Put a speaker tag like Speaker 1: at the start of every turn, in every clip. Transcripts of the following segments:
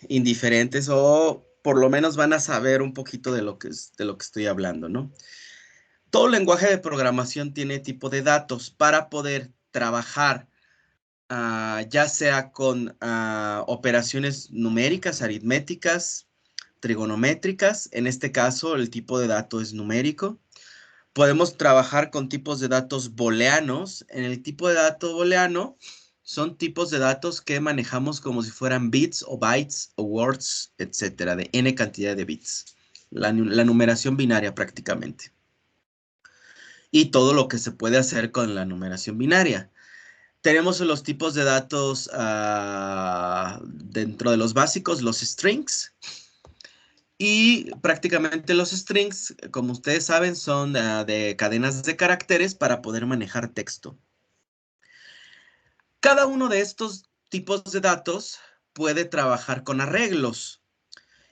Speaker 1: indiferentes o por lo menos van a saber un poquito de lo que estoy hablando, ¿no? Todo lenguaje de programación tiene tipo de datos para poder trabajar ya sea con operaciones numéricas, aritméticas, trigonométricas. En este caso, el tipo de dato es numérico. Podemos trabajar con tipos de datos booleanos. En el tipo de dato booleano son tipos de datos que manejamos como si fueran bits o bytes o words, etcétera, de n cantidad de bits. La numeración binaria prácticamente. Y todo lo que se puede hacer con la numeración binaria. Tenemos los tipos de datos dentro de los básicos, los strings. Y prácticamente los strings, como ustedes saben, son de cadenas de caracteres para poder manejar texto. Cada uno de estos tipos de datos puede trabajar con arreglos.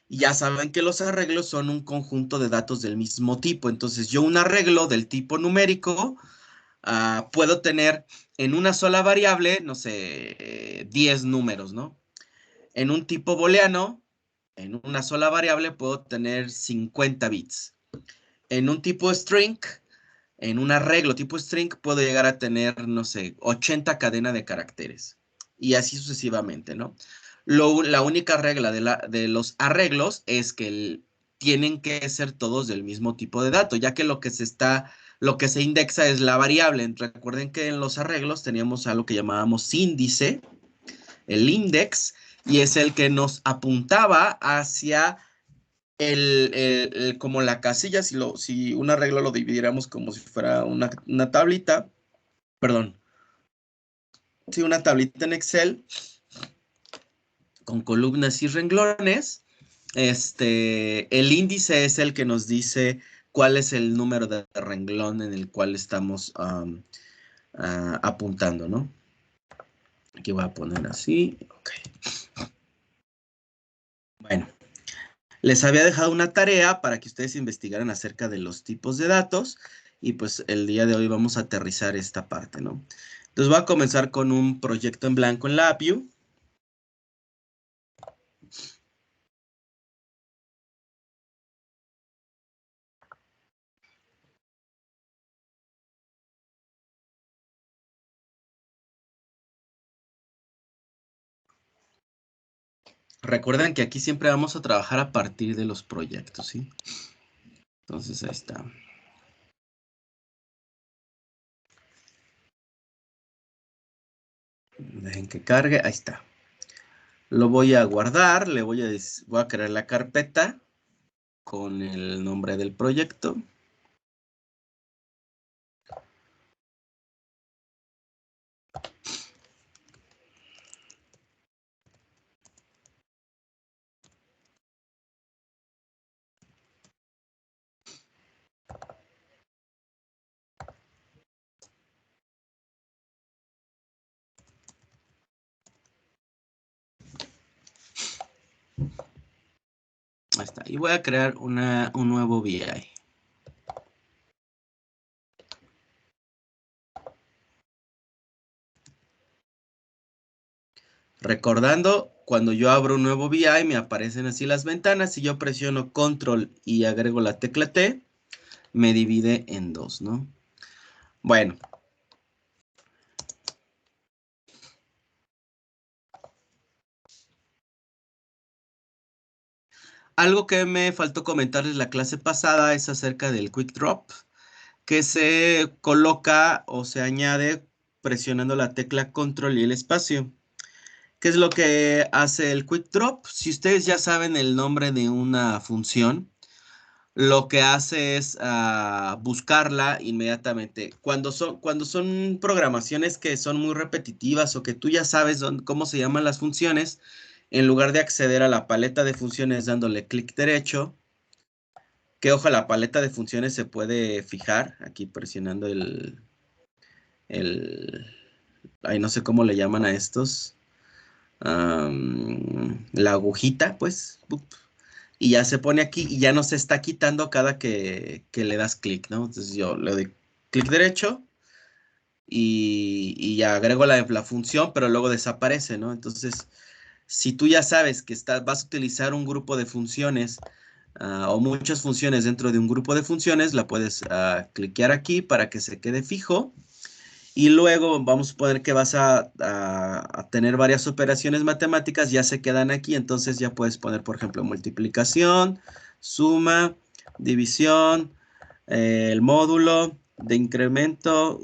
Speaker 1: Y ya saben que los arreglos son un conjunto de datos del mismo tipo. Entonces, yo un arreglo del tipo numérico puedo tener en una sola variable, no sé, 10 números, ¿no? En un tipo booleano, en una sola variable puedo tener 50 bits. En un tipo string, en un arreglo tipo string, puedo llegar a tener, no sé, 80 cadenas de caracteres. Y así sucesivamente, ¿no? La única regla de los arreglos es que tienen que ser todos del mismo tipo de dato, ya que lo que se indexa es la variable. Recuerden que en los arreglos teníamos algo que llamábamos índice, el index, y es el que nos apuntaba hacia como la casilla, si un arreglo lo dividiéramos como si fuera una tablita, perdón, si una tablita en Excel con columnas y renglones, el índice es el que nos dice cuál es el número de renglón en el cual estamos apuntando, ¿no? Aquí voy a poner así, ok. Bueno, les había dejado una tarea para que ustedes investigaran acerca de los tipos de datos y pues el día de hoy vamos a aterrizar esta parte, ¿no? Entonces voy a comenzar con un proyecto en blanco en LabVIEW. Recuerden que aquí siempre vamos a trabajar a partir de los proyectos, ¿sí? Entonces ahí está. Dejen que cargue, ahí está. Lo voy a guardar, voy a crear la carpeta con el nombre del proyecto. Ahí está. Y voy a crear un nuevo VI. Recordando, cuando yo abro un nuevo VI, me aparecen así las ventanas. Si yo presiono Control y agrego la tecla T, me divide en dos, ¿no? Bueno. Algo que me faltó comentarles la clase pasada es acerca del Quick Drop, que se coloca o se añade presionando la tecla Control y el espacio. ¿Qué es lo que hace el Quick Drop? Si ustedes ya saben el nombre de una función, lo que hace es buscarla inmediatamente. Cuando son programaciones que son muy repetitivas o que tú ya sabes cómo se llaman las funciones, en lugar de acceder a la paleta de funciones dándole clic derecho, que ojo, la paleta de funciones se puede fijar aquí presionando ay, no sé cómo le llaman a estos, la agujita, pues, y ya se pone aquí y ya no se está quitando cada que le das clic, ¿no? Entonces yo le doy clic derecho y ya agrego la función, pero luego desaparece, ¿no? Entonces, Si tú ya sabes que vas a utilizar un grupo de funciones o muchas funciones dentro de un grupo de funciones, la puedes cliquear aquí para que se quede fijo. Y luego vamos a poner que vas a tener varias operaciones matemáticas, ya se quedan aquí, entonces ya puedes poner, por ejemplo, multiplicación, suma, división, el módulo de incremento,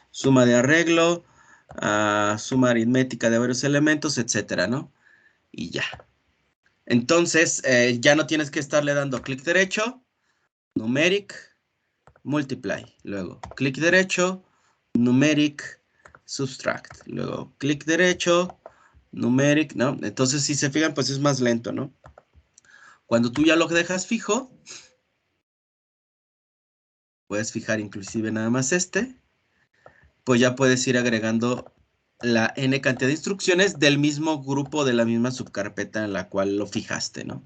Speaker 1: suma de arreglo, suma aritmética de varios elementos, etcétera, ¿no? Y ya. Entonces, ya no tienes que estarle dando clic derecho, numeric, multiply, luego clic derecho, numeric, subtract, luego clic derecho, numeric, ¿no? Entonces, si se fijan, pues es más lento, ¿no? Cuando tú ya lo dejas fijo, puedes fijar inclusive nada más pues ya puedes ir agregando la n cantidad de instrucciones del mismo grupo, de la misma subcarpeta en la cual lo fijaste, ¿no?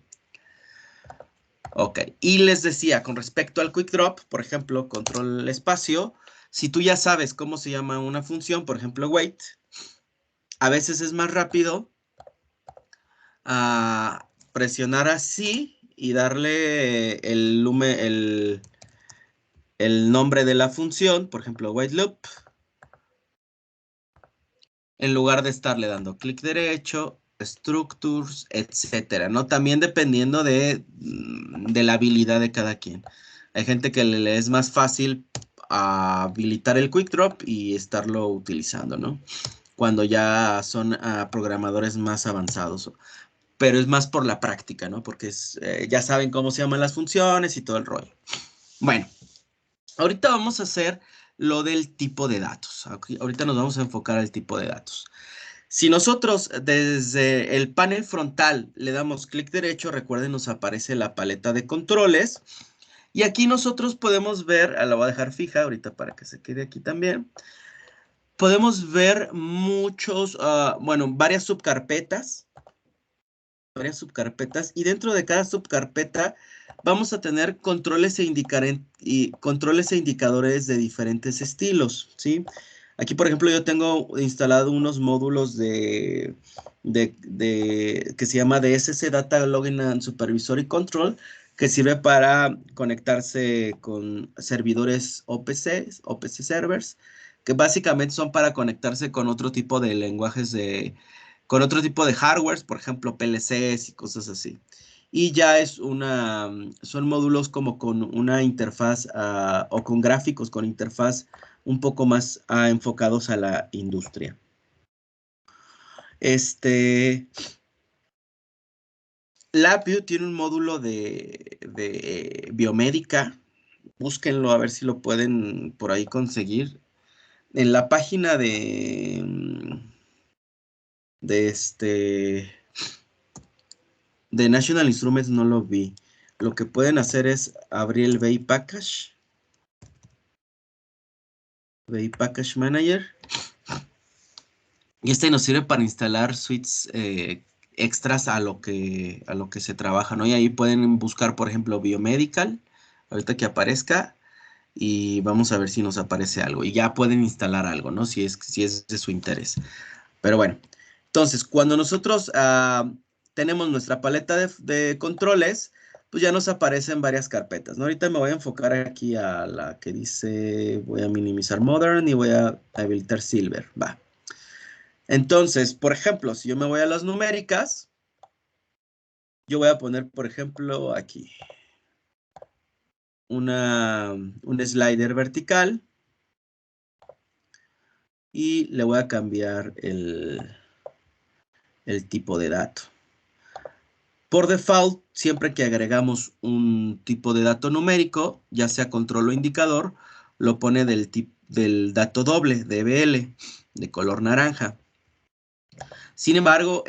Speaker 1: Ok, y les decía, con respecto al quick drop, por ejemplo, control espacio, si tú ya sabes cómo se llama una función, por ejemplo, wait, a veces es más rápido presionar así y darle el nombre de la función, por ejemplo, wait loop, en lugar de estarle dando clic derecho, structures, etcétera, ¿no? También dependiendo de la habilidad de cada quien. Hay gente que le es más fácil habilitar el quick drop y estarlo utilizando, ¿no? Cuando ya son programadores más avanzados. Pero es más por la práctica, ¿no? Porque ya saben cómo se llaman las funciones y todo el rollo. Bueno, ahorita vamos a hacer lo del tipo de datos. Ahorita nos vamos a enfocar al tipo de datos. Si nosotros desde el panel frontal le damos clic derecho, recuerden, nos aparece la paleta de controles. Y aquí nosotros podemos ver, la voy a dejar fija ahorita para que se quede aquí también. Podemos ver varias subcarpetas. Y dentro de cada subcarpeta vamos a tener controles controles e indicadores de diferentes estilos, ¿sí? Aquí, por ejemplo, yo tengo instalado unos módulos que se llama DSC Data Login and Supervisory Control, que sirve para conectarse con servidores OPC servers, que básicamente son para conectarse con otro tipo de lenguajes con otro tipo de hardwares, por ejemplo, PLCs y cosas así. Y ya son módulos como con una interfaz o con gráficos con interfaz un poco más enfocados a la industria. LabVIEW tiene un módulo de biomédica. Búsquenlo a ver si lo pueden por ahí conseguir. En la página de National Instruments no lo vi. Lo que pueden hacer es abrir el VI Package. VI Package Manager. Y nos sirve para instalar suites extras a lo que se trabaja, ¿no? Y ahí pueden buscar, por ejemplo, Biomedical, ahorita que aparezca, y vamos a ver si nos aparece algo. Y ya pueden instalar algo, ¿no? Si es de su interés. Pero bueno, entonces, cuando nosotros tenemos nuestra paleta de controles, pues ya nos aparecen varias carpetas, ¿no? Ahorita me voy a enfocar aquí a la que dice, voy a minimizar Modern y voy a habilitar Silver, va. Entonces, por ejemplo, si yo me voy a las numéricas, yo voy a poner, por ejemplo, aquí un slider vertical y le voy a cambiar el tipo de dato. Por default, siempre que agregamos un tipo de dato numérico, ya sea control o indicador, lo pone del dato doble, DBL, de color naranja. Sin embargo,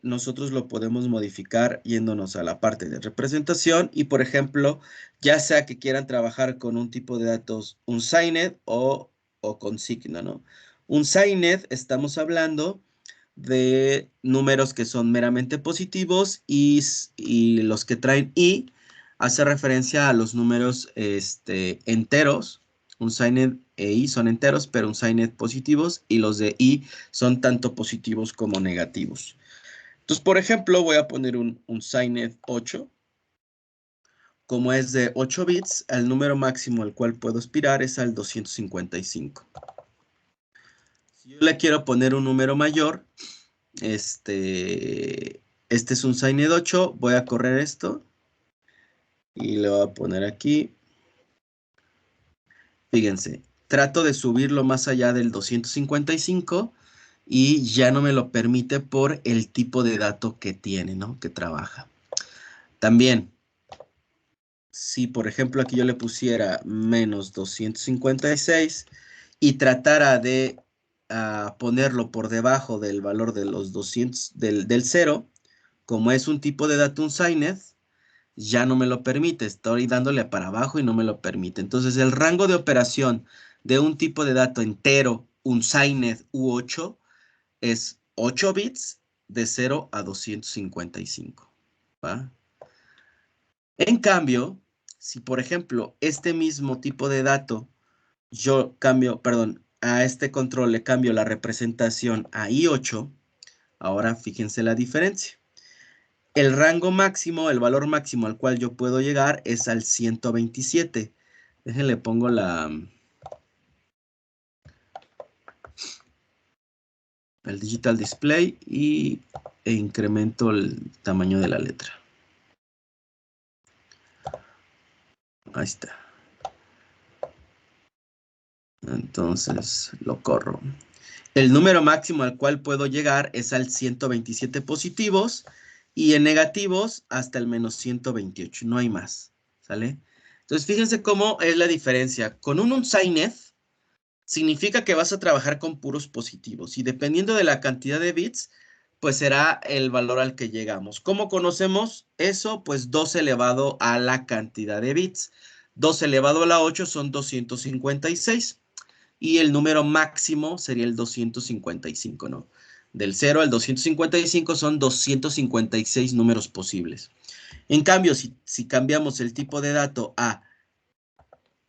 Speaker 1: nosotros lo podemos modificar yéndonos a la parte de representación y, por ejemplo, ya sea que quieran trabajar con un tipo de datos, un signed o con signo, ¿no? Un signed, estamos hablando de números que son meramente positivos y los que traen i hace referencia a los números enteros. Un signed e i son enteros, pero un signed positivos y los de i son tanto positivos como negativos. Entonces, por ejemplo, voy a poner un SciNet 8. Como es de 8 bits, el número máximo al cual puedo aspirar es al 255. Si yo le quiero poner un número mayor, este es un SciNet 8, voy a correr esto y le voy a poner aquí. Fíjense, trato de subirlo más allá del 255 y ya no me lo permite por el tipo de dato que tiene, ¿no? Que trabaja. También, si por ejemplo aquí yo le pusiera menos 256 y tratara de ponerlo por debajo del valor de los 200, del 0, como es un tipo de dato, un SciNet, ya no me lo permite. Estoy dándole para abajo y no me lo permite. Entonces, el rango de operación de un tipo de dato entero, un SciNet U8, es 8 bits de 0 a 255. ¿Va? En cambio, si por ejemplo este mismo tipo de dato yo cambio, perdón, a este control le cambio la representación a I8, ahora fíjense la diferencia. El rango máximo, el valor máximo al cual yo puedo llegar es al 127. Déjenle pongo el digital display e incremento el tamaño de la letra. Ahí está. Entonces lo corro. El número máximo al cual puedo llegar es al 127 positivos y en negativos hasta el menos 128. No hay más. ¿Sale? Entonces fíjense cómo es la diferencia. Con un SciNet significa que vas a trabajar con puros positivos y dependiendo de la cantidad de bits, pues será el valor al que llegamos. ¿Cómo conocemos eso? Pues 2 elevado a la cantidad de bits. 2 elevado a la 8 son 256 y el número máximo sería el 255, ¿no? Del 0 al 255 son 256 números posibles. En cambio, si cambiamos el tipo de dato a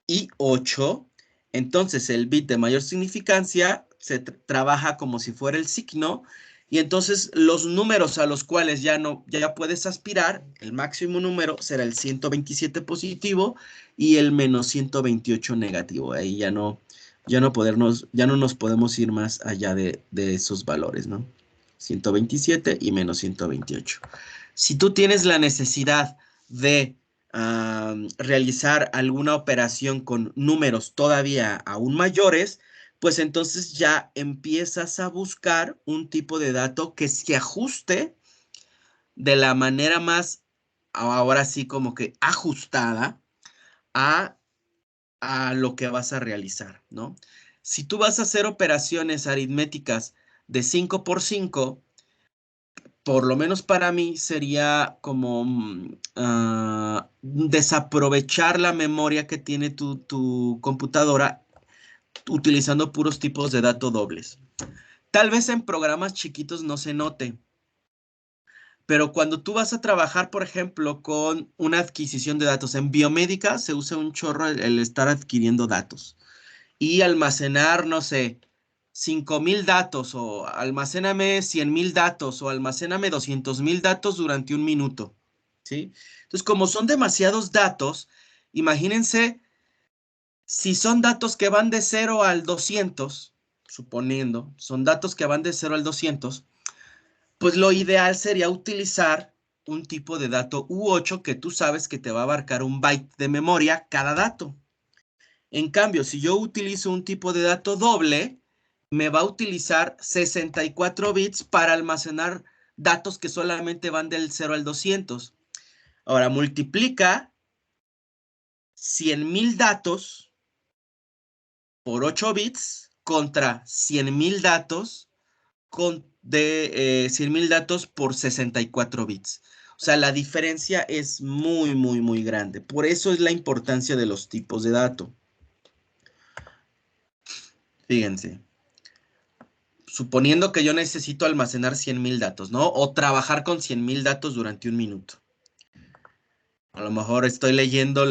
Speaker 1: I8, entonces el bit de mayor significancia se trabaja como si fuera el signo y entonces los números a los cuales ya puedes aspirar, el máximo número será el 127 positivo y el menos 128 negativo. Ahí ya no nos podemos ir más allá de esos valores, ¿no? 127 y menos 128. Si tú tienes la necesidad de realizar alguna operación con números todavía aún mayores, pues entonces ya empiezas a buscar un tipo de dato que se ajuste de la manera más, ahora sí como que ajustada a, a lo que vas a realizar, ¿no? Si tú vas a hacer operaciones aritméticas de 5 por 5, por lo menos para mí, sería como desaprovechar la memoria que tiene tu computadora utilizando puros tipos de datos dobles. Tal vez en programas chiquitos no se note, pero cuando tú vas a trabajar, por ejemplo, con una adquisición de datos en biomédica, se usa un chorro el estar adquiriendo datos y almacenar, no sé, 5,000 datos o almacéname 100,000 datos o almacéname 200,000 datos durante un minuto, ¿sí? Entonces, como son demasiados datos, imagínense si son datos que van de 0 al 200, suponiendo, son datos que van de 0 al 200, pues lo ideal sería utilizar un tipo de dato U8 que tú sabes que te va a abarcar un byte de memoria cada dato. En cambio, si yo utilizo un tipo de dato doble, me va a utilizar 64 bits para almacenar datos que solamente van del 0 al 200. Ahora, multiplica 100,000 datos por 8 bits contra 100,000 datos de 100,000 datos por 64 bits. O sea, la diferencia es muy, muy, muy grande. Por eso es la importancia de los tipos de dato. Fíjense. Suponiendo que yo necesito almacenar 100,000 datos, ¿no? O trabajar con 100,000 datos durante un minuto. A lo mejor estoy leyendo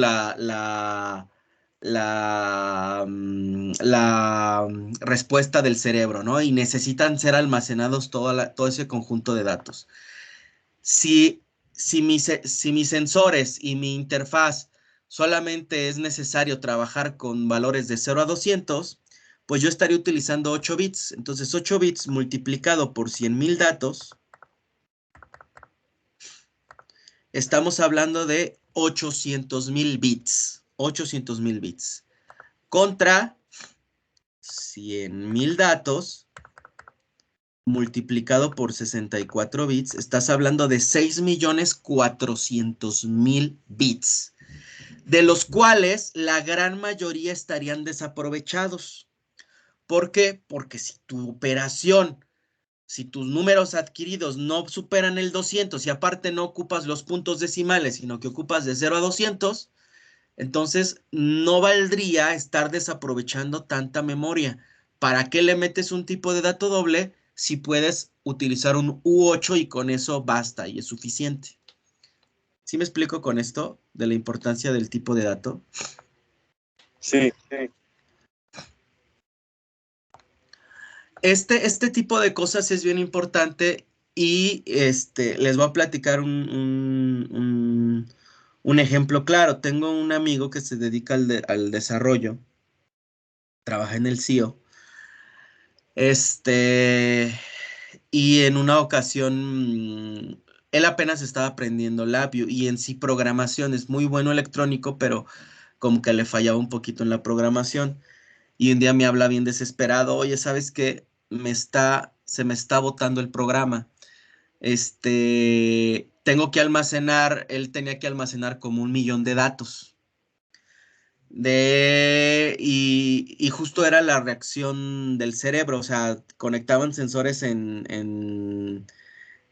Speaker 1: la respuesta del cerebro, ¿no? Y necesitan ser almacenados todo ese conjunto de datos. Si mis sensores y mi interfaz solamente es necesario trabajar con valores de 0 a 200, pues yo estaría utilizando 8 bits. Entonces 8 bits multiplicado por 100,000 datos, estamos hablando de 800,000 bits. 800,000 bits. Contra 100,000 datos multiplicado por 64 bits, estás hablando de 6,400,000 bits, de los cuales la gran mayoría estarían desaprovechados. ¿Por qué? Porque si tus números adquiridos no superan el 200 y aparte no ocupas los puntos decimales, sino que ocupas de 0 a 200, entonces no valdría estar desaprovechando tanta memoria. ¿Para qué le metes un tipo de dato doble si puedes utilizar un U8 y con eso basta y es suficiente? ¿Sí me explico con esto de la importancia del tipo de dato?
Speaker 2: Sí.
Speaker 1: Este tipo de cosas es bien importante y les voy a platicar un ejemplo claro. Tengo un amigo que se dedica al desarrollo, trabaja en el CIO. Y en una ocasión, él apenas estaba aprendiendo Labview y en sí programación, es muy bueno electrónico, pero como que le fallaba un poquito en la programación. Y un día me habla bien desesperado, oye, ¿sabes qué? Se me está botando el programa. Tengo que almacenar, él tenía que almacenar como 1,000,000 de datos. Y justo era la reacción del cerebro, o sea, conectaban sensores en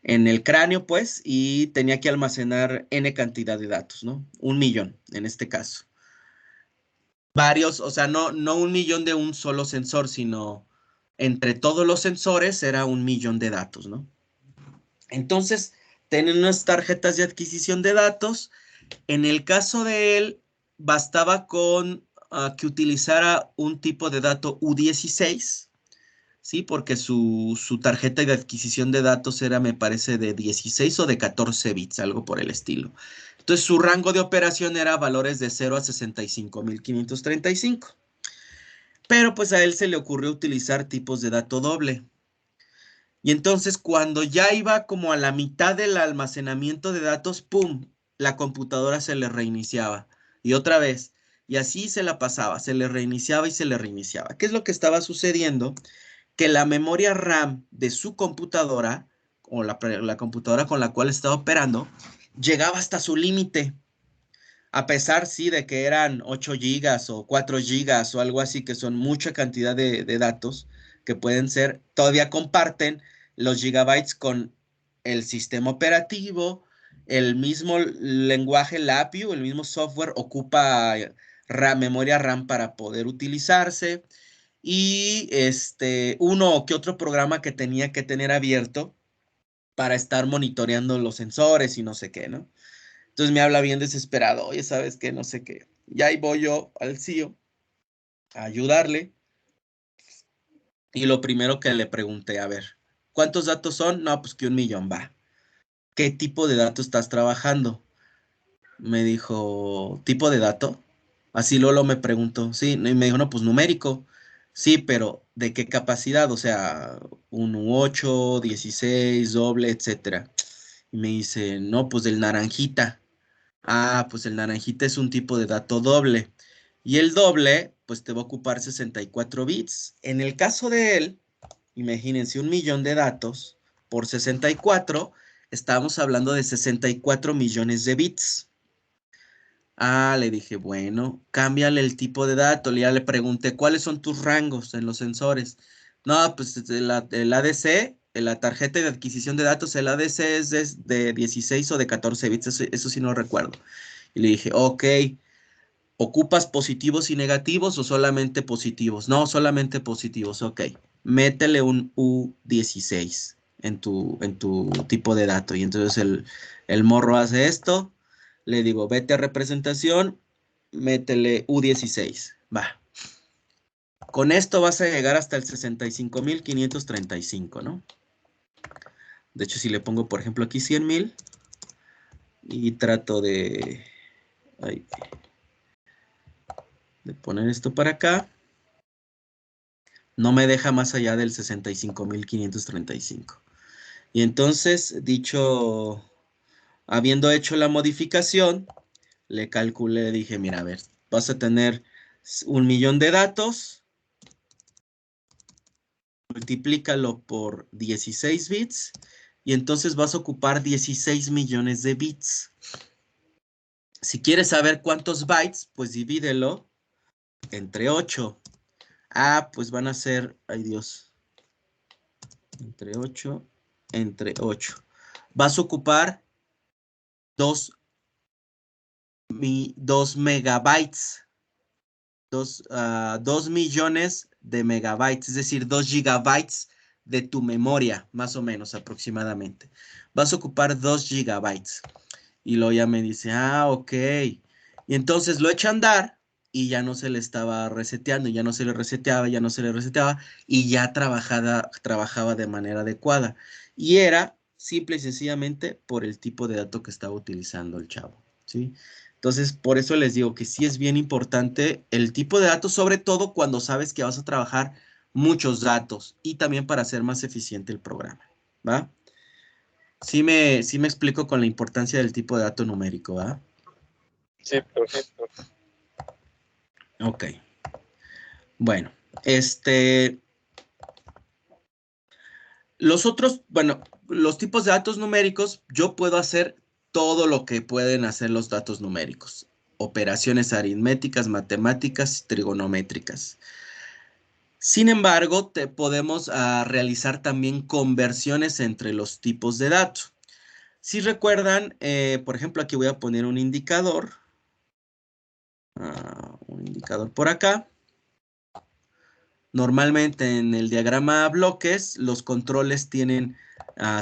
Speaker 1: el cráneo, pues, y tenía que almacenar N cantidad de datos, ¿no? 1,000,000 en este caso. Varios, o sea, no 1,000,000 de un solo sensor, sino entre todos los sensores era 1,000,000 de datos, ¿no? Entonces, tienen unas tarjetas de adquisición de datos. En el caso de él, bastaba con que utilizara un tipo de dato U16, ¿sí? Porque su tarjeta de adquisición de datos era, me parece, de 16 o de 14 bits, algo por el estilo. Entonces, su rango de operación era valores de 0 a 65,535. Pero pues a él se le ocurrió utilizar tipos de dato doble. Y entonces cuando ya iba como a la mitad del almacenamiento de datos, ¡pum! La computadora se le reiniciaba. Y otra vez. Y así se la pasaba, se le reiniciaba y se le reiniciaba. ¿Qué es lo que estaba sucediendo? Que la memoria RAM de su computadora, o la computadora con la cual estaba operando, llegaba hasta su límite. A pesar, sí, de que eran 8 gigas o 4 gigas o algo así, que son mucha cantidad de datos que pueden ser, todavía comparten los gigabytes con el sistema operativo, el mismo lenguaje LabVIEW, el mismo software ocupa memoria RAM para poder utilizarse y uno que otro programa que tenía que tener abierto para estar monitoreando los sensores y no sé qué, ¿no? Entonces me habla bien desesperado, oye, ¿sabes qué? No sé qué. Y ahí voy yo al CIO a ayudarle. Y lo primero que le pregunté, a ver, ¿cuántos datos son? No, pues que 1,000,000 va. ¿Qué tipo de dato estás trabajando? Me dijo, ¿tipo de dato? Así Lolo me preguntó, sí, y me dijo, no, pues numérico. Sí, pero ¿de qué capacidad? O sea, un U8, 16, doble, etcétera. Y me dice, no, pues del naranjita. Ah, pues el naranjita es un tipo de dato doble. Y el doble, pues te va a ocupar 64 bits. En el caso de él, imagínense 1,000,000 de datos por 64, estamos hablando de 64 millones de bits. Ah, le dije, bueno, cámbiale el tipo de dato. Ya le pregunté, ¿cuáles son tus rangos en los sensores? No, pues el ADC, la tarjeta de adquisición de datos, el ADC es de 16 o de 14 bits, eso sí no recuerdo. Y le dije, ok, ¿ocupas positivos y negativos o solamente positivos? No, solamente positivos, ok. Métele un U16 en tu tipo de dato. Y entonces el morro hace esto, le digo, vete a representación métele U16. Va. Con esto vas a llegar hasta el 65,535, ¿no? De hecho, si le pongo, por ejemplo, aquí 100,000 y trato de poner esto para acá, no me deja más allá del 65,535. Y entonces, habiendo hecho la modificación, le calculé, dije, mira, a ver, vas a tener 1,000,000 de datos, multiplícalo por 16 bits, y entonces vas a ocupar 16 millones de bits. Si quieres saber cuántos bytes, pues divídelo entre 8. Ah, pues van a ser, ay Dios, entre 8, entre 8. Vas a ocupar 2 megabytes, 2 millones de megabytes, es decir, 2 gigabytes de tu memoria, más o menos aproximadamente. Vas a ocupar 2 gigabytes. Y luego ya me dice, ah, ok. Y entonces lo echa a andar y ya no se le estaba reseteando, ya no se le reseteaba, ya no se le reseteaba y ya trabajaba de manera adecuada. Y era simple y sencillamente por el tipo de dato que estaba utilizando el chavo, ¿sí? Entonces, por eso les digo que sí es bien importante el tipo de datos, sobre todo cuando sabes que vas a trabajar muchos datos y también para hacer más eficiente el programa, ¿va? Sí me explico con la importancia del tipo de dato numérico, ¿va?
Speaker 2: Sí, perfecto.
Speaker 1: Ok. Bueno, los tipos de datos numéricos, yo puedo hacer todo lo que pueden hacer los datos numéricos. Operaciones aritméticas, matemáticas, trigonométricas. Sin embargo, podemos realizar también conversiones entre los tipos de datos. Si recuerdan, por ejemplo, aquí voy a poner un indicador. Un indicador por acá. Normalmente en el diagrama bloques, los controles tienen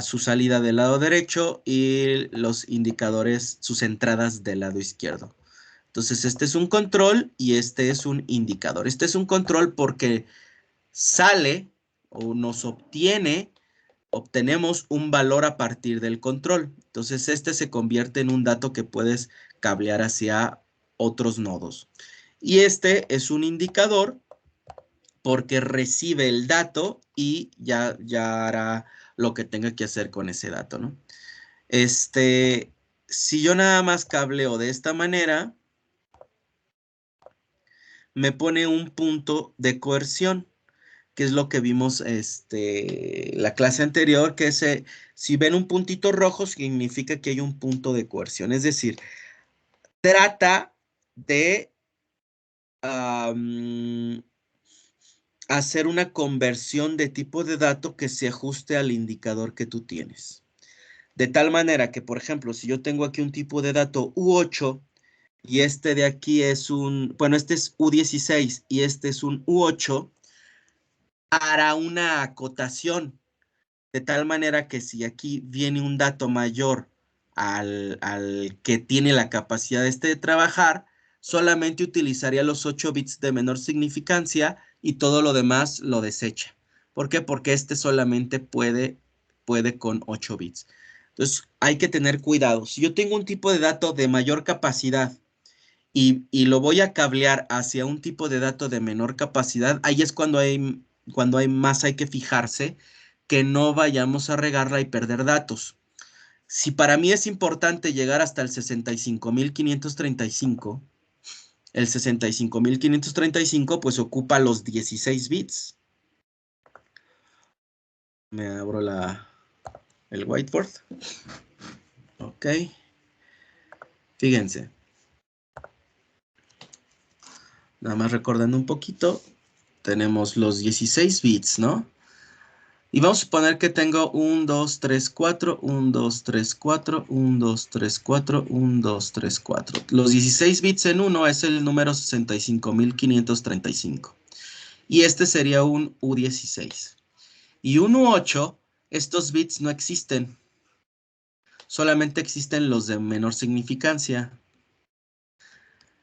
Speaker 1: su salida del lado derecho y los indicadores, sus entradas del lado izquierdo. Entonces, este es un control y este es un indicador. Este es un control porque sale o obtenemos un valor a partir del control. Entonces, este se convierte en un dato que puedes cablear hacia otros nodos. Y este es un indicador porque recibe el dato y ya hará lo que tenga que hacer con ese dato, ¿no? Si yo nada más cableo de esta manera, me pone un punto de coerción, que es lo que vimos la clase anterior, que si ven un puntito rojo, significa que hay un punto de coerción. Es decir, trata de hacer una conversión de tipo de dato que se ajuste al indicador que tú tienes. De tal manera que, por ejemplo, si yo tengo aquí un tipo de dato U8 y este de aquí es este es U16 y este es un U8, hará una acotación. De tal manera que si aquí viene un dato mayor al que tiene la capacidad de trabajar, solamente utilizaría los 8 bits de menor significancia y todo lo demás lo desecha. ¿Por qué? Porque este solamente puede con 8 bits. Entonces, hay que tener cuidado. Si yo tengo un tipo de dato de mayor capacidad y lo voy a cablear hacia un tipo de dato de menor capacidad, ahí es cuando hay que fijarse que no vayamos a regarla y perder datos. Si para mí es importante llegar hasta el 65,535, el 65,535 pues ocupa los 16 bits. Me abro el whiteboard. Ok. Fíjense. Nada más recordando un poquito, tenemos los 16 bits, ¿no? Y vamos a poner que tengo 1, 2, 3, 4, 1, 2, 3, 4, 1, 2, 3, 4, 1, 2, 3, 4. Los 16 bits en 1 es el número 65,535. Y este sería un U16. Y un U8, estos bits no existen. Solamente existen los de menor significancia.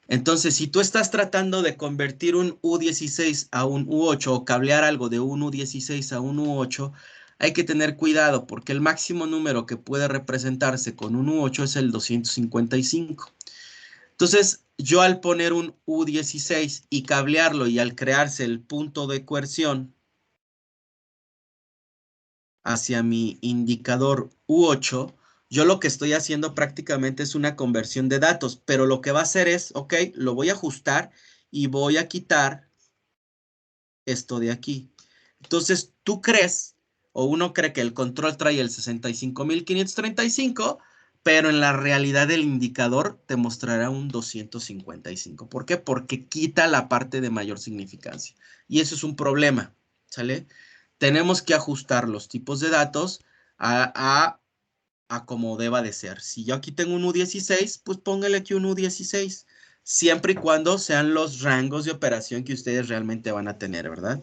Speaker 1: Entonces, si tú estás tratando de convertir un U16 a un U8 o cablear algo de un U16 a un U8, hay que tener cuidado porque el máximo número que puede representarse con un U8 es el 255. Entonces, yo al poner un U16 y cablearlo y al crearse el punto de coerción hacia mi indicador U8, yo lo que estoy haciendo prácticamente es una conversión de datos, pero lo que va a hacer es, ok, lo voy a ajustar y voy a quitar esto de aquí. Entonces, tú crees, o uno cree que el control trae el 65.535, pero en la realidad el indicador te mostrará un 255. ¿Por qué? Porque quita la parte de mayor significancia. Y eso es un problema, ¿sale? Tenemos que ajustar los tipos de datos a como deba de ser. Si yo aquí tengo un U16, pues póngale aquí un U16, siempre y cuando sean los rangos de operación que ustedes realmente van a tener, ¿verdad?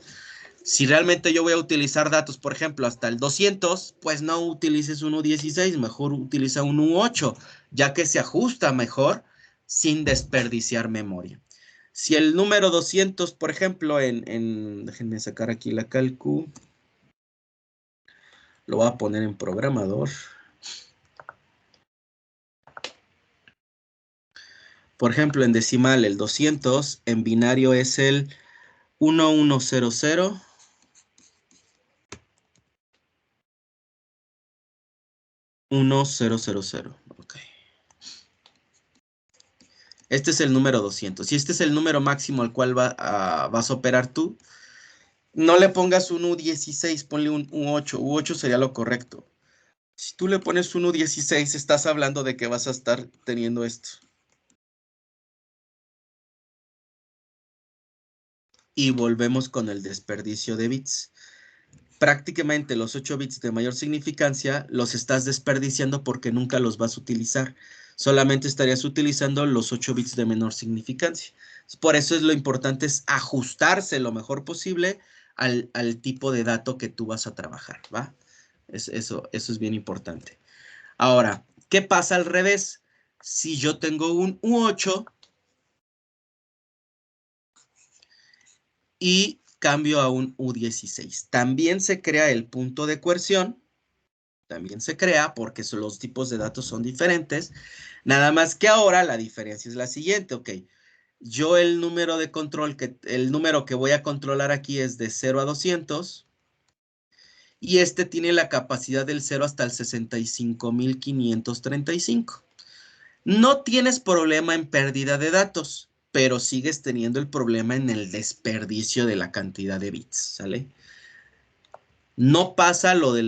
Speaker 1: Si realmente yo voy a utilizar datos, por ejemplo, hasta el 200, pues no utilices un U16, mejor utiliza un U8, ya que se ajusta mejor sin desperdiciar memoria. Si el número 200, por ejemplo, déjenme sacar aquí la calcu, lo voy a poner en programador. Por ejemplo, en decimal el 200, en binario es el 1100. 1000. Ok. Este es el número 200. Y este es el número máximo al cual vas a operar tú. No le pongas un U16, ponle un U8. U8 sería lo correcto. Si tú le pones un U16, estás hablando de que vas a estar teniendo esto. Y volvemos con el desperdicio de bits. Prácticamente los 8 bits de mayor significancia los estás desperdiciando porque nunca los vas a utilizar. Solamente estarías utilizando los 8 bits de menor significancia. Por eso es lo importante es ajustarse lo mejor posible al tipo de dato que tú vas a trabajar, ¿va? Eso es bien importante. Ahora, ¿qué pasa al revés? Si yo tengo un U8 y cambio a un U16, también se crea el punto de coerción. También se crea porque los tipos de datos son diferentes. Nada más que ahora la diferencia es la siguiente, ok. Yo el número de control, el número que voy a controlar aquí es de 0 a 200 y este tiene la capacidad del 0 hasta el 65.535. No tienes problema en pérdida de datos, pero sigues teniendo el problema en el desperdicio de la cantidad de bits, ¿sale? No pasa lo de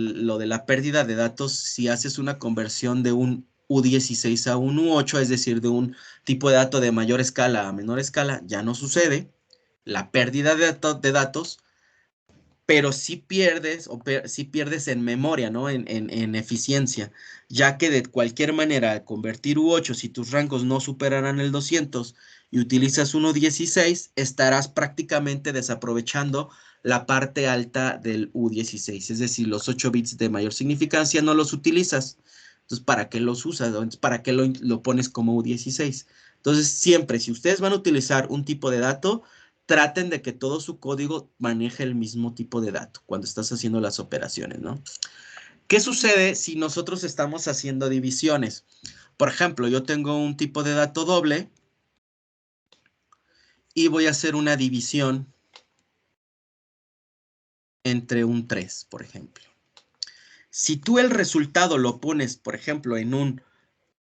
Speaker 1: la pérdida de datos si haces una conversión de un U16 a un U8, es decir, de un tipo de dato de mayor escala a menor escala, ya no sucede la pérdida de datos, pero sí pierdes, sí pierdes en memoria, ¿no? En eficiencia, ya que de cualquier manera, al convertir U8, si tus rangos no superarán el 200 y utilizas uno 16, estarás prácticamente desaprovechando la parte alta del U16, es decir, los 8 bits de mayor significancia no los utilizas. Entonces, ¿para qué los usas? ¿Para qué lo pones como U16? Entonces, siempre, si ustedes van a utilizar un tipo de dato, traten de que todo su código maneje el mismo tipo de dato cuando estás haciendo las operaciones, ¿no? ¿Qué sucede si nosotros estamos haciendo divisiones? Por ejemplo, yo tengo un tipo de dato doble y voy a hacer una división entre un 3, por ejemplo. Si tú el resultado lo pones, por ejemplo, en un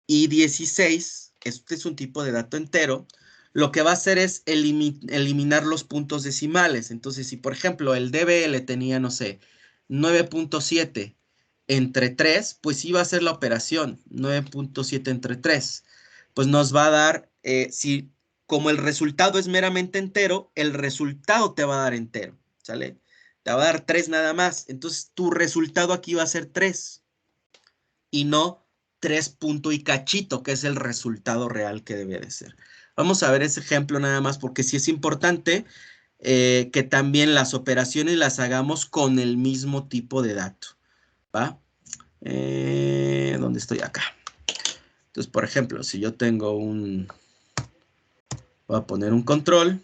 Speaker 1: I16, este es un tipo de dato entero, lo que va a hacer es eliminar los puntos decimales. Entonces, si por ejemplo el DBL tenía, no sé, 9.7 entre 3, pues iba a ser la operación 9.7 entre 3. Pues nos va a dar, si como el resultado es meramente entero, el resultado te va a dar entero, ¿sale? Te va a dar 3 nada más. Entonces tu resultado aquí va a ser 3 y no 3 punto y cachito, que es el resultado real que debe de ser. Vamos a ver ese ejemplo nada más, porque sí es importante que también las operaciones las hagamos con el mismo tipo de dato, ¿va? ¿Dónde estoy? Acá. Entonces, por ejemplo, si yo tengo un Voy a poner un control.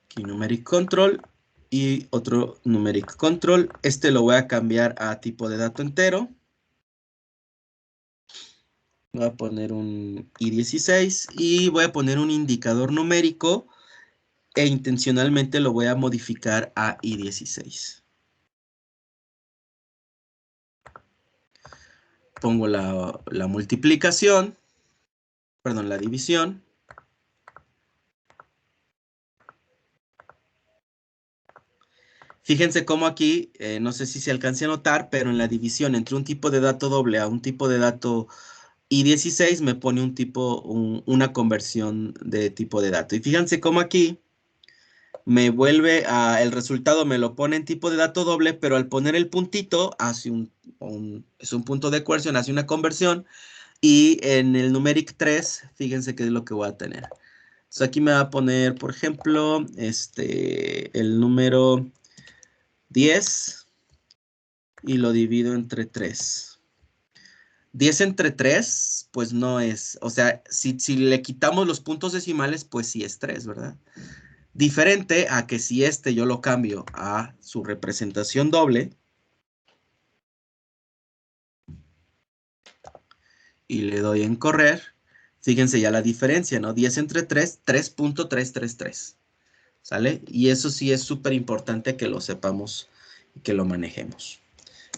Speaker 1: Aquí numeric control y otro numeric control. Este lo voy a cambiar a tipo de dato entero. Voy a poner un i16 y voy a poner un indicador numérico e intencionalmente lo voy a modificar a i16. Pongo la multiplicación, perdón, la división. Fíjense cómo aquí, no sé si se alcance a notar, pero en la división entre un tipo de dato doble a un tipo de dato i16 me pone una conversión de tipo de dato. Y fíjense cómo aquí me vuelve el resultado me lo pone en tipo de dato doble, pero al poner el puntito hace es un punto de coerción, hace una conversión. Y en el numeric 3, fíjense qué es lo que voy a tener. Entonces aquí me va a poner, por ejemplo, el número 10 y lo divido entre 3. 10 entre 3, pues no es, o sea, si le quitamos los puntos decimales, pues sí es 3, ¿verdad? Diferente a que si yo lo cambio a su representación doble y le doy en correr, fíjense ya la diferencia, ¿no? 10 entre 3, 3.333, ¿sale? Y eso sí es súper importante que lo sepamos y que lo manejemos.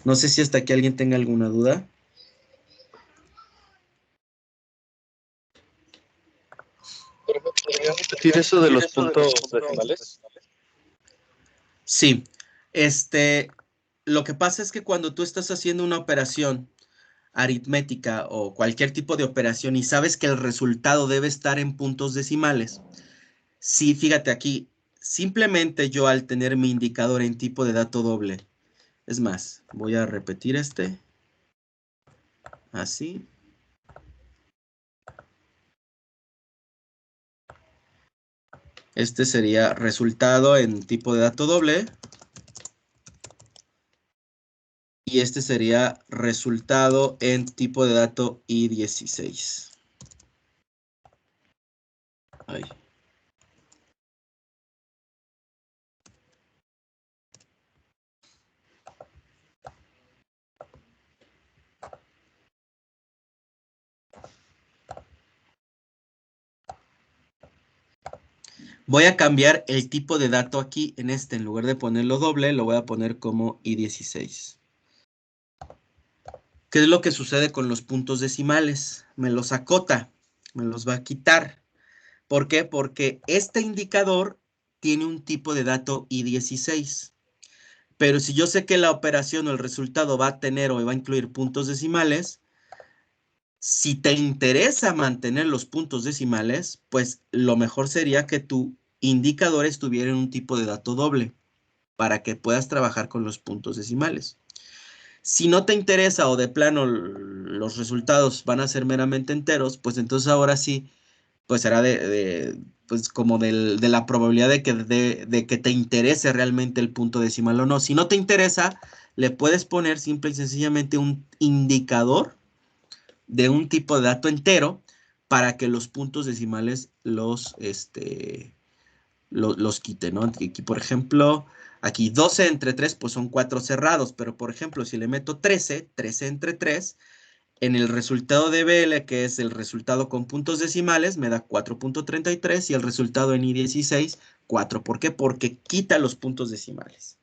Speaker 1: No sé si hasta aquí alguien tenga alguna duda.
Speaker 2: ¿Podrías repetir eso de los puntos decimales?
Speaker 1: Sí, lo que pasa es que cuando tú estás haciendo una operación aritmética o cualquier tipo de operación y sabes que el resultado debe estar en puntos decimales, sí, fíjate aquí, simplemente yo al tener mi indicador en tipo de dato doble, es más, voy a repetir así. Este sería resultado en tipo de dato doble. Y este sería resultado en tipo de dato i16. Ahí. Voy a cambiar el tipo de dato aquí en en lugar de ponerlo doble, lo voy a poner como i16. ¿Qué es lo que sucede con los puntos decimales? Me los acota, me los va a quitar. ¿Por qué? Porque este indicador tiene un tipo de dato i16. Pero si yo sé que la operación o el resultado va a tener o va a incluir puntos decimales, si te interesa mantener los puntos decimales, pues lo mejor sería que tu indicador estuviera en un tipo de dato doble para que puedas trabajar con los puntos decimales. Si no te interesa o de plano los resultados van a ser meramente enteros, pues entonces ahora sí, pues será pues como de la probabilidad de que te interese realmente el punto decimal o no. Si no te interesa, le puedes poner simple y sencillamente un indicador de un tipo de dato entero para que los puntos decimales los quite, ¿no? Aquí, por ejemplo, aquí 12 entre 3, pues son 4 cerrados, pero por ejemplo, si le meto 13 entre 3, en el resultado de BL, que es el resultado con puntos decimales, me da 4.33 y el resultado en I16, 4. ¿Por qué? Porque quita los puntos decimales.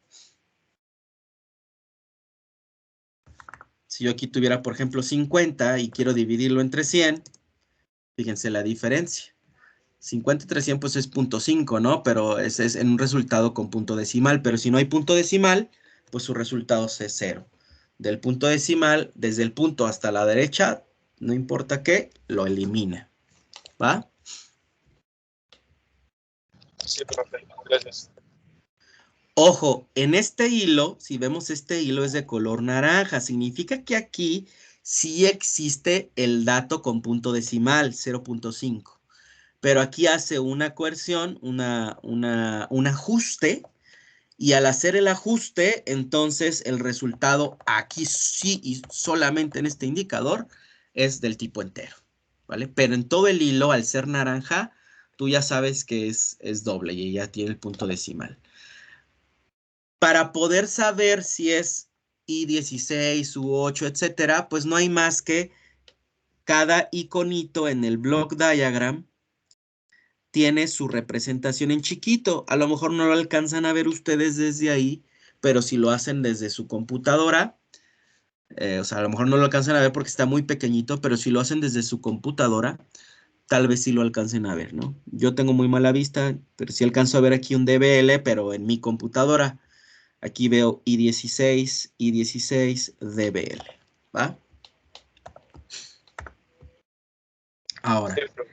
Speaker 1: Si yo aquí tuviera, por ejemplo, 50 y quiero dividirlo entre 100, fíjense la diferencia. 50 entre 100 pues es 0.5, ¿no? Pero ese es en un resultado con punto decimal. Pero si no hay punto decimal, pues su resultado es 0. Del punto decimal, desde el punto hasta la derecha, no importa qué, lo elimina. ¿Va?
Speaker 2: Sí, profe. Gracias.
Speaker 1: Ojo, en este hilo, si vemos este hilo es de color naranja, significa que aquí sí existe el dato con punto decimal, 0.5. Pero aquí hace una coerción, un ajuste, y al hacer el ajuste, entonces el resultado aquí sí y solamente en este indicador es del tipo entero. ¿vale? Pero en todo el hilo, al ser naranja, tú ya sabes que es doble y ya tiene el punto decimal. Para poder saber si es I16 u 8, etcétera, pues no hay más que cada iconito en el block diagram tiene su representación en chiquito. A lo mejor no lo alcanzan a ver ustedes desde ahí, pero si lo hacen desde su computadora, o sea, a lo mejor no lo alcanzan a ver porque está muy pequeñito, pero si lo hacen desde su computadora, tal vez sí lo alcancen a ver, ¿no? Yo tengo muy mala vista, pero sí alcanzo a ver aquí un DBL, pero en mi computadora. Aquí veo I16 DBL, ¿va?
Speaker 2: Sí,
Speaker 1: Ahora,
Speaker 2: profe.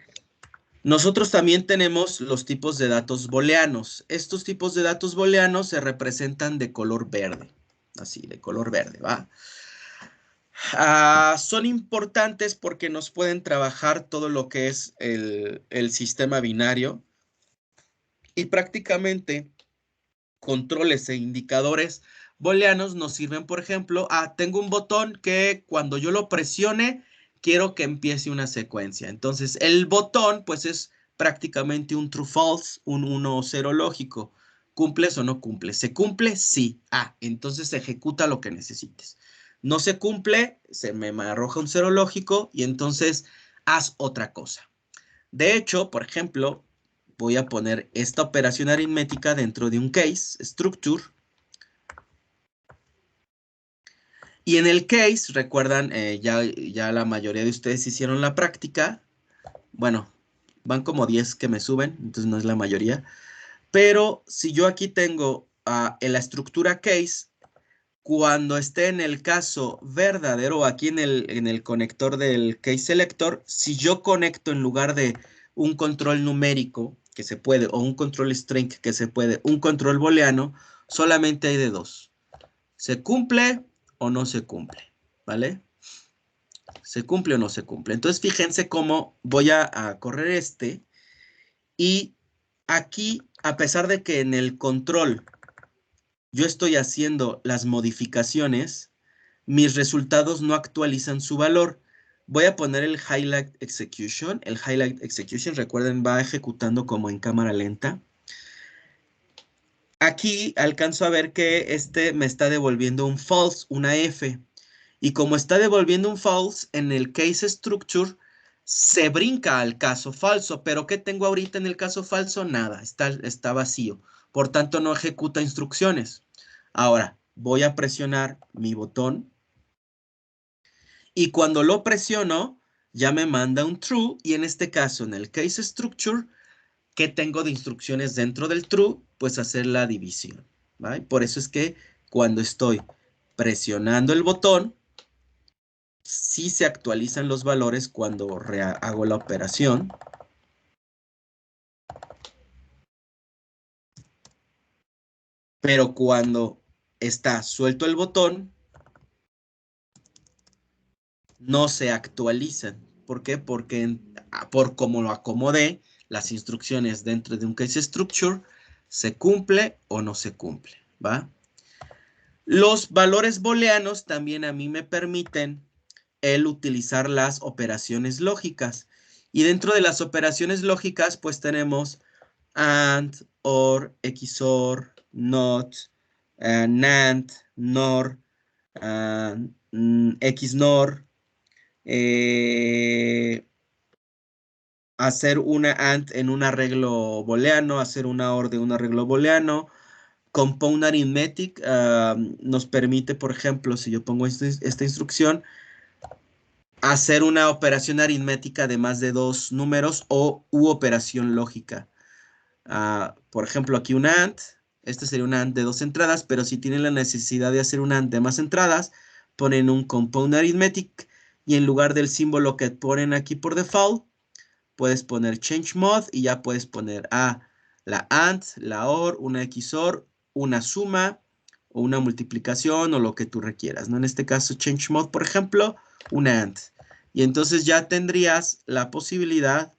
Speaker 1: nosotros también tenemos los tipos de datos booleanos. Estos tipos de datos booleanos se representan de color verde, así, de color verde, ¿va? Son importantes porque nos pueden trabajar todo lo que es el sistema binario y prácticamente controles e indicadores booleanos nos sirven, por ejemplo, tengo un botón que cuando yo lo presione, quiero que empiece una secuencia. Entonces, el botón, pues es prácticamente un true false, un 1 o 0 lógico. ¿Cumples o no cumples? ¿Se cumple? Sí. Entonces se ejecuta lo que necesites. No se cumple, se me arroja un 0 lógico y entonces haz otra cosa. De hecho, por ejemplo, voy a poner esta operación aritmética dentro de un case, structure. Y en el case, recuerdan, ya la mayoría de ustedes hicieron la práctica. Bueno, van como 10 que me suben, entonces no es la mayoría. Pero si yo aquí tengo en la estructura case, cuando esté en el caso verdadero, aquí en el conector del case selector, si yo conecto en lugar de un control numérico que se puede, o un control string que se puede, un control booleano, solamente hay de dos. ¿Se cumple o no se cumple? ¿Vale? ¿Se cumple o no se cumple? Entonces fíjense cómo voy a correr este y aquí, a pesar de que en el control yo estoy haciendo las modificaciones, mis resultados no actualizan su valor. Voy a poner el highlight execution. El highlight execution, recuerden, va ejecutando como en cámara lenta. Aquí alcanzo a ver que este me está devolviendo un false, una F. Y como está devolviendo un false, en el case structure se brinca al caso falso. Pero ¿qué tengo ahorita en el caso falso? Nada, está vacío. Por tanto, no ejecuta instrucciones. Ahora, voy a presionar mi botón y cuando lo presiono, ya me manda un true y en este caso, en el case structure, ¿qué tengo de instrucciones dentro del true? Pues hacer la división, ¿vale? Por eso es que cuando estoy presionando el botón, sí se actualizan los valores cuando hago la operación. Pero cuando está suelto el botón, no se actualizan. ¿Por qué? Porque por como lo acomodé, las instrucciones dentro de un case structure, se cumple o no se cumple, ¿va? Los valores booleanos también a mí me permiten el utilizar las operaciones lógicas. Y dentro de las operaciones lógicas, pues tenemos AND, OR, XOR, NOT, NAND, NOR, XNOR, hacer una AND en un arreglo booleano, hacer una OR de un arreglo booleano. Compound Arithmetic nos permite, por ejemplo, si yo pongo esta instrucción, hacer una operación aritmética de más de dos números u operación lógica. Por ejemplo, aquí un AND, este sería un AND de dos entradas, pero si tienen la necesidad de hacer un AND de más entradas, ponen un Compound Arithmetic y en lugar del símbolo que ponen aquí por default, puedes poner Change Mode y ya puedes poner la AND, la OR, una XOR, una suma o una multiplicación o lo que tú requieras, ¿no? En este caso, Change Mode, por ejemplo, una AND. Y entonces ya tendrías la posibilidad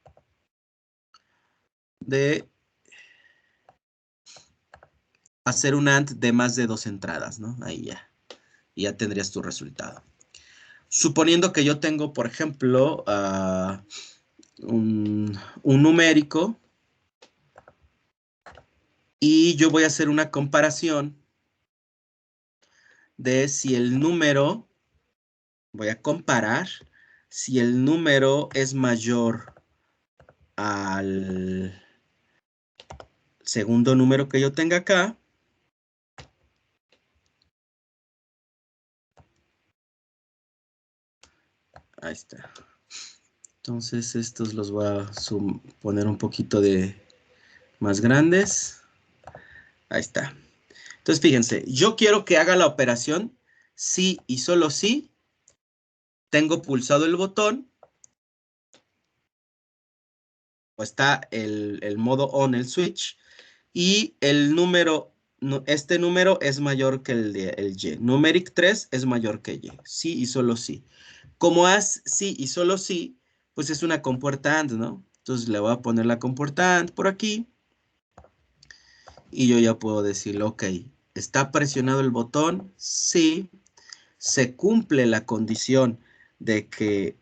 Speaker 1: de hacer un AND de más de dos entradas, ¿no? Ahí ya. Y ya tendrías tu resultado. Suponiendo que yo tengo, por ejemplo, un numérico y yo voy a hacer una comparación de si el número, voy a comparar si el número es mayor al segundo número que yo tenga acá. Ahí está. Entonces estos los voy a poner un poquito de más grandes. Ahí está. Entonces fíjense, yo quiero que haga la operación si y solo si tengo pulsado el botón o está el modo on, el switch, y el número, este número es mayor que el Y. Numeric 3 es mayor que Y. Sí y solo sí. Como es sí y solo sí, pues es una compuerta AND, ¿no? Entonces le voy a poner la compuerta AND por aquí. Y yo ya puedo decirle, ok, ¿está presionado el botón? Sí. Se cumple la condición de que,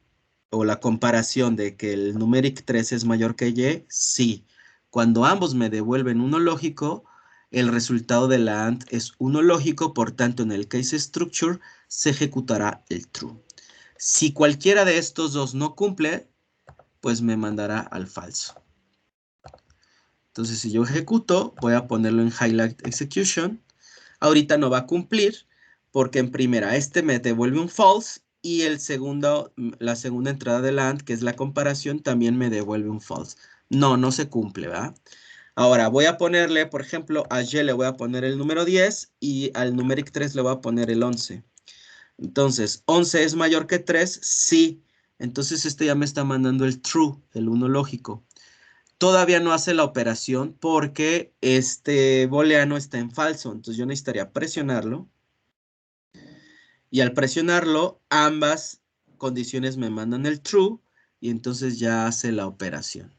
Speaker 1: o la comparación de que el numeric 3 es mayor que Y, sí. Cuando ambos me devuelven uno lógico, el resultado de la AND es uno lógico, por tanto en el case structure se ejecutará el true. Si cualquiera de estos dos no cumple, pues me mandará al falso. Entonces si yo ejecuto, voy a ponerlo en highlight execution. Ahorita no va a cumplir porque en primera este me devuelve un false y la segunda entrada del AND, que es la comparación, también me devuelve un false. No se cumple, ¿verdad? Ahora voy a ponerle, por ejemplo, a Y le voy a poner el número 10 y al numeric 3 le voy a poner el 11. Entonces, 11 es mayor que 3, sí. Entonces este ya me está mandando el true, el 1 lógico. Todavía no hace la operación porque este booleano está en falso. Entonces yo necesitaría presionarlo. Y al presionarlo, ambas condiciones me mandan el true. Y entonces ya hace la operación.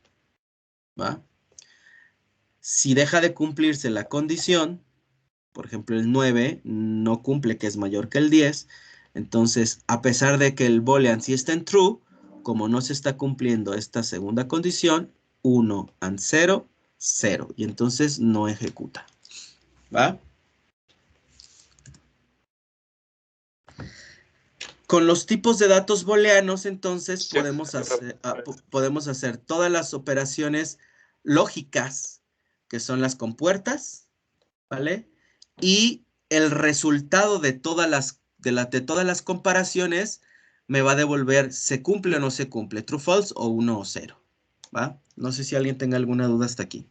Speaker 1: ¿Va? Si deja de cumplirse la condición, por ejemplo el 9 no cumple que es mayor que el 10. Entonces, a pesar de que el boolean sí está en true, como no se está cumpliendo esta segunda condición, 1 and 0, 0. Y entonces no ejecuta. ¿Va? Con los tipos de datos booleanos, entonces,
Speaker 2: Sí.
Speaker 1: podemos hacer todas las operaciones lógicas, que son las compuertas, ¿vale? Y el resultado de todas las comparaciones me va a devolver se cumple o no se cumple, true, false o 1 o 0, ¿va? No sé si alguien tenga alguna duda hasta aquí.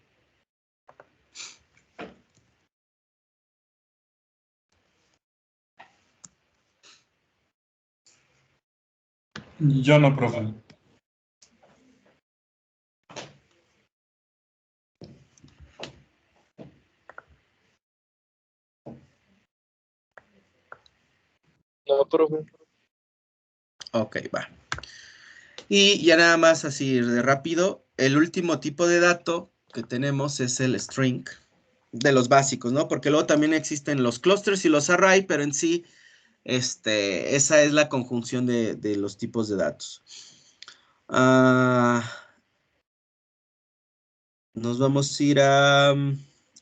Speaker 2: Yo no, profe. No, profe.
Speaker 1: Ok, va. Y ya nada más así de rápido, el último tipo de dato que tenemos es el string, de los básicos, ¿no? Porque luego también existen los clusters y los array, pero en sí, esa es la conjunción de los tipos de datos. Nos vamos a ir a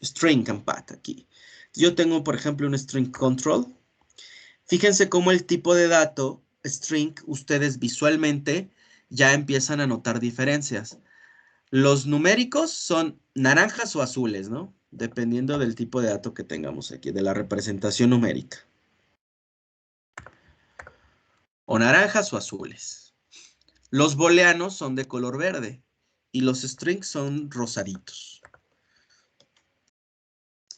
Speaker 1: string and path aquí. Yo tengo, por ejemplo, un string control. Fíjense cómo el tipo de dato string, ustedes visualmente ya empiezan a notar diferencias. Los numéricos son naranjas o azules, ¿no? Dependiendo del tipo de dato que tengamos aquí, de la representación numérica. O naranjas o azules. Los booleanos son de color verde y los strings son rosaditos.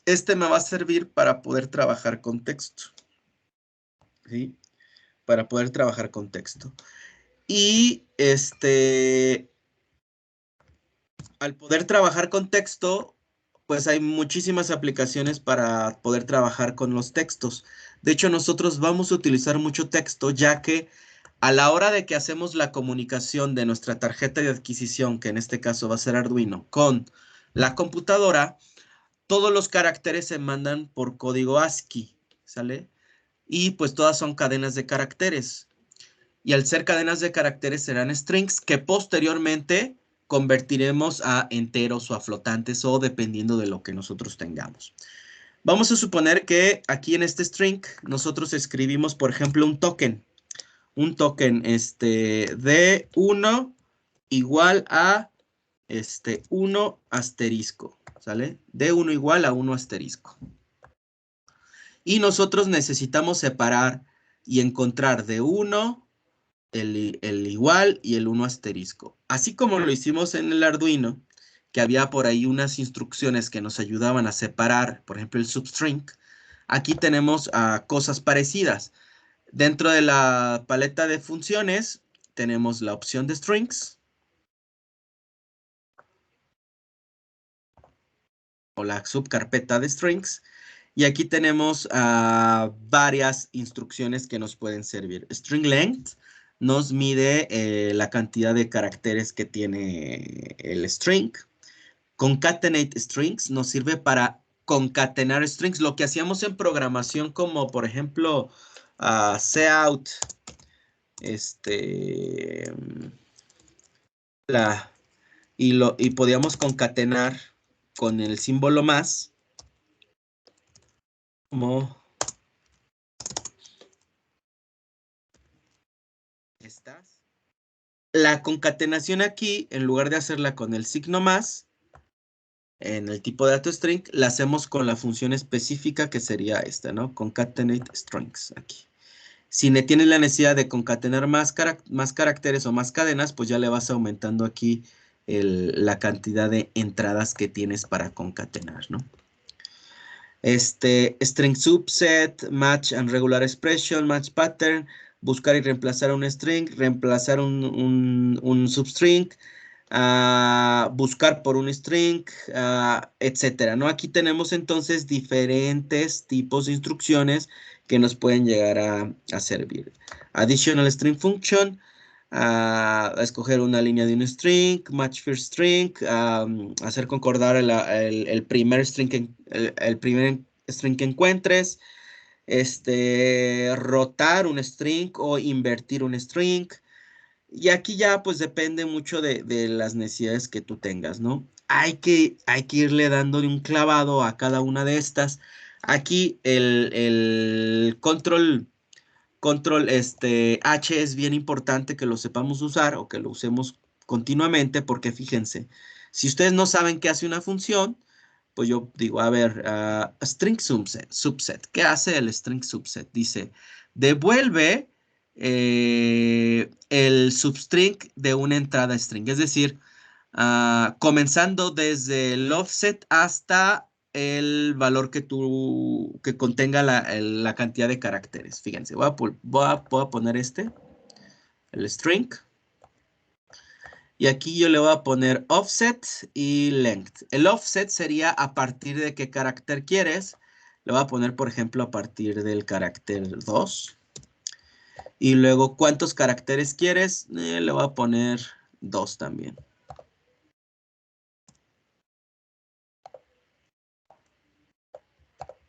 Speaker 1: Este me va a servir para poder trabajar con texto. ¿Sí? Para poder trabajar con texto. Y al poder trabajar con texto, pues hay muchísimas aplicaciones para poder trabajar con los textos. De hecho, nosotros vamos a utilizar mucho texto, ya que a la hora de que hacemos la comunicación de nuestra tarjeta de adquisición, que en este caso va a ser Arduino, con la computadora, todos los caracteres se mandan por código ASCII, ¿sale? Y pues todas son cadenas de caracteres. y al ser cadenas de caracteres serán strings que posteriormente convertiremos a enteros o a flotantes o dependiendo de lo que nosotros tengamos. Vamos a suponer que aquí en este string nosotros escribimos, por ejemplo, un token de 1 igual a 1 asterisco, ¿sale? De 1 igual a 1 asterisco. Y nosotros necesitamos separar y encontrar de 1 el igual y el 1 asterisco. Así como lo hicimos en el Arduino, que había por ahí unas instrucciones que nos ayudaban a separar, por ejemplo, el substring. Aquí tenemos cosas parecidas. Dentro de la paleta de funciones tenemos la opción de strings o la subcarpeta de strings. Y aquí tenemos varias instrucciones que nos pueden servir. String length nos mide la cantidad de caracteres que tiene el string. Concatenate strings nos sirve para concatenar strings, lo que hacíamos en programación como por ejemplo cout, y podíamos concatenar con el símbolo más como estas. La concatenación aquí, en lugar de hacerla con el signo más, en el tipo de dato string, la hacemos con la función específica que sería esta, ¿no? Concatenate strings aquí. Si tienes la necesidad de concatenar más caracteres o más cadenas, pues ya le vas aumentando aquí la cantidad de entradas que tienes para concatenar, ¿no? String subset, match and regular expression, match pattern, buscar y reemplazar un string, reemplazar un substring, buscar por un string, etcétera, ¿no? Aquí tenemos entonces diferentes tipos de instrucciones que nos pueden llegar a servir. Additional string function, escoger una línea de un string, match first string, hacer concordar el primer string el primer string que encuentres, rotar un string o invertir un string. Y aquí ya pues depende mucho de las necesidades que tú tengas, ¿no? Hay que irle dando un clavado a cada una de estas. Aquí el control H es bien importante que lo sepamos usar o que lo usemos continuamente porque fíjense, si ustedes no saben qué hace una función, pues yo digo, a ver, string subset, ¿qué hace el string subset? Dice, devuelve el substring de una entrada string, es decir, comenzando desde el offset hasta el valor que contenga la cantidad de caracteres. Fíjense, voy a poner el string. Y aquí yo le voy a poner offset y length. El offset sería a partir de qué carácter quieres. Le voy a poner, por ejemplo, a partir del carácter 2. Y luego, ¿cuántos caracteres quieres? Le voy a poner 2 también.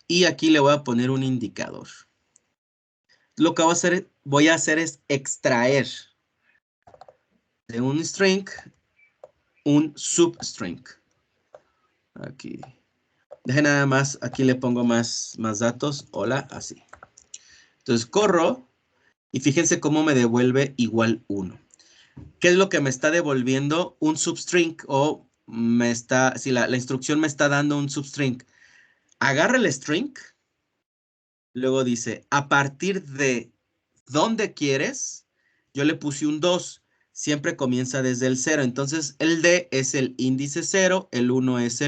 Speaker 1: Y aquí le voy a poner un indicador. Lo que voy a hacer es extraer de un string un substring. Aquí. Deje nada más, aquí le pongo más datos. Hola, así. Entonces corro y fíjense cómo me devuelve igual 1. ¿Qué es lo que me está devolviendo? Un substring o si la instrucción me está dando un substring. Agarra el string, luego dice, a partir de ¿dónde quieres? Yo le puse un 2. Siempre comienza desde el 0. Entonces, el D es el índice 0, el 1 es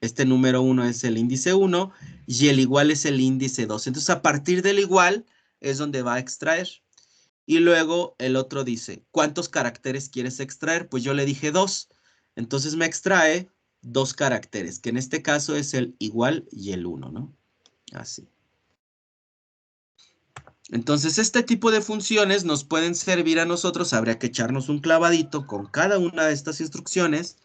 Speaker 1: este número 1 es el índice 1 y el igual es el índice 2. Entonces, a partir del igual es donde va a extraer. Y luego el otro dice, ¿cuántos caracteres quieres extraer? Pues yo le dije 2. Entonces me extrae 2 caracteres, que en este caso es el igual y el 1, ¿no? Así. Entonces, este tipo de funciones nos pueden servir a nosotros. Habría que echarnos un clavadito con cada una de estas instrucciones.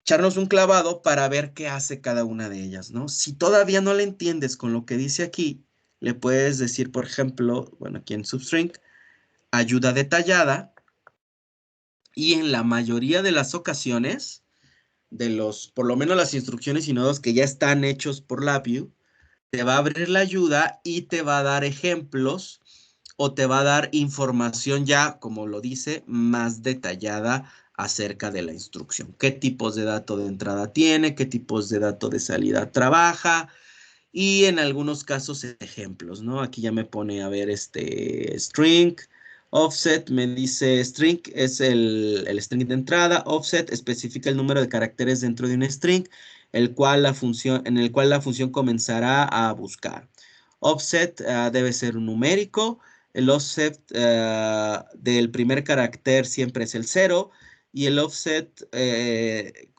Speaker 1: Echarnos un clavado para ver qué hace cada una de ellas, ¿no? Si todavía no le entiendes con lo que dice aquí, le puedes decir, por ejemplo, bueno, aquí en substring, ayuda detallada y en la mayoría de las ocasiones, por lo menos las instrucciones y nodos que ya están hechos por LabVIEW, te va a abrir la ayuda y te va a dar ejemplos o te va a dar información ya, como lo dice, más detallada acerca de la instrucción. ¿Qué tipos de dato de entrada tiene? ¿Qué tipos de dato de salida trabaja? Y en algunos casos ejemplos, ¿no? Aquí ya me pone a ver string, offset, me dice string es el string de entrada, offset especifica el número de caracteres dentro de un string, en el cual la función comenzará a buscar. Offset debe ser un numérico, el offset del primer carácter siempre es el 0, y el offset,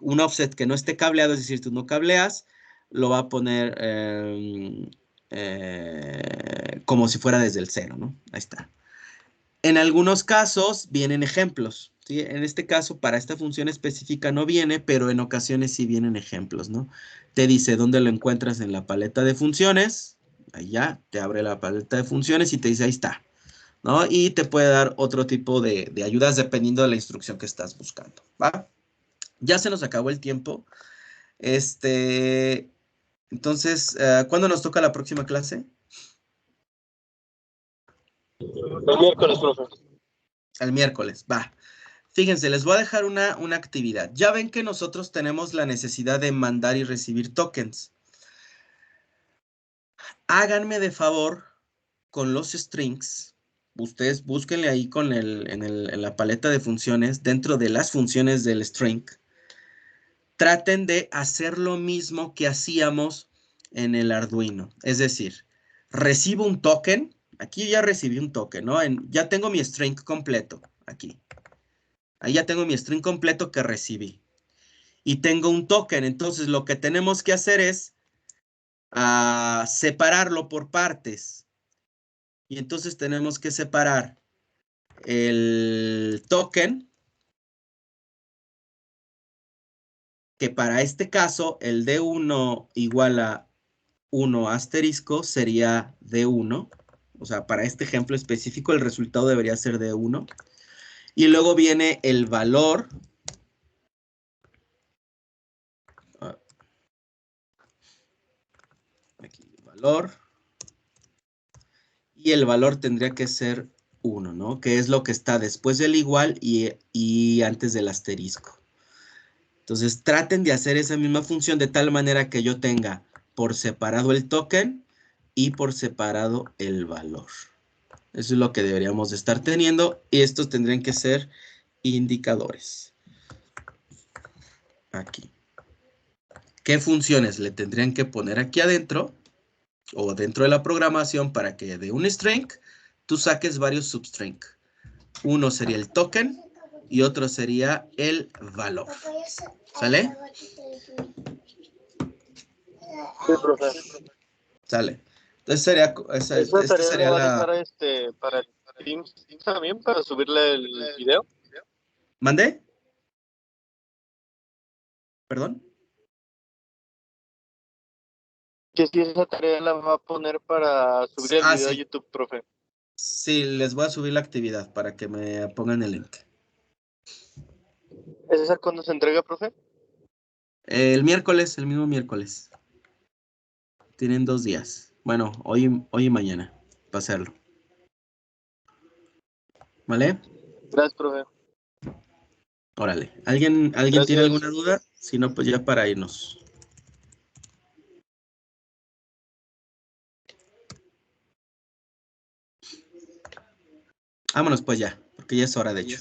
Speaker 1: un offset que no esté cableado, es decir, tú no cableas, lo va a poner como si fuera desde el 0, ¿no? Ahí está. En algunos casos vienen ejemplos, ¿sí? En este caso, para esta función específica no viene, pero en ocasiones sí vienen ejemplos, ¿no? Te dice dónde lo encuentras en la paleta de funciones, ahí ya, te abre la paleta de funciones y te dice ahí está, ¿no? Y te puede dar otro tipo de ayudas dependiendo de la instrucción que estás buscando, ¿va? Ya se nos acabó el tiempo. Entonces, ¿cuándo nos toca la próxima clase?
Speaker 2: El miércoles, profe.
Speaker 1: El miércoles, va. Fíjense, les voy a dejar una actividad. Ya ven que nosotros tenemos la necesidad de mandar y recibir tokens. Háganme de favor con los strings. Ustedes búsquenle ahí en la paleta de funciones, dentro de las funciones del string. Traten de hacer lo mismo que hacíamos en el Arduino. Es decir, recibo un token. Aquí ya recibí un token, ¿no? Ya tengo mi string completo. Aquí. Ahí ya tengo mi string completo que recibí. Y tengo un token. Entonces, lo que tenemos que hacer es separarlo por partes. Y entonces tenemos que separar el token, que para este caso, el D1 igual a 1 asterisco sería D1. O sea, para este ejemplo específico, el resultado debería ser D1. Y luego viene el valor. Aquí, valor. Y el valor tendría que ser 1, ¿no? Que es lo que está después del igual y antes del asterisco. Entonces, traten de hacer esa misma función de tal manera que yo tenga por separado el token y por separado el valor. Eso es lo que deberíamos de estar teniendo y estos tendrían que ser indicadores. Aquí. ¿Qué funciones le tendrían que poner aquí adentro o dentro de la programación para que de un string tú saques varios substring? Uno sería el token y otro sería el valor. ¿Sale?
Speaker 2: Sí, profe.
Speaker 1: Sale. Entonces sería,
Speaker 2: ¿Esa
Speaker 1: esta
Speaker 2: tarea la
Speaker 1: sería
Speaker 2: va a
Speaker 1: la...
Speaker 2: dejar para el Teams también, para subirle el video?
Speaker 1: ¿Mandé? ¿Perdón?
Speaker 2: Que si esa tarea la va a poner para subir el video a
Speaker 1: Sí.
Speaker 2: YouTube, profe.
Speaker 1: Sí, les voy a subir la actividad para que me pongan el link.
Speaker 2: ¿Esa cuándo se entrega, profe?
Speaker 1: El miércoles, el mismo miércoles. Tienen 2 días. Bueno, hoy y mañana para hacerlo. ¿Vale?
Speaker 2: Gracias, profe.
Speaker 1: Órale. ¿Alguien tiene
Speaker 2: Gracias.
Speaker 1: alguna duda? Si no, pues ya para irnos. Vámonos pues ya, porque ya es hora de hecho.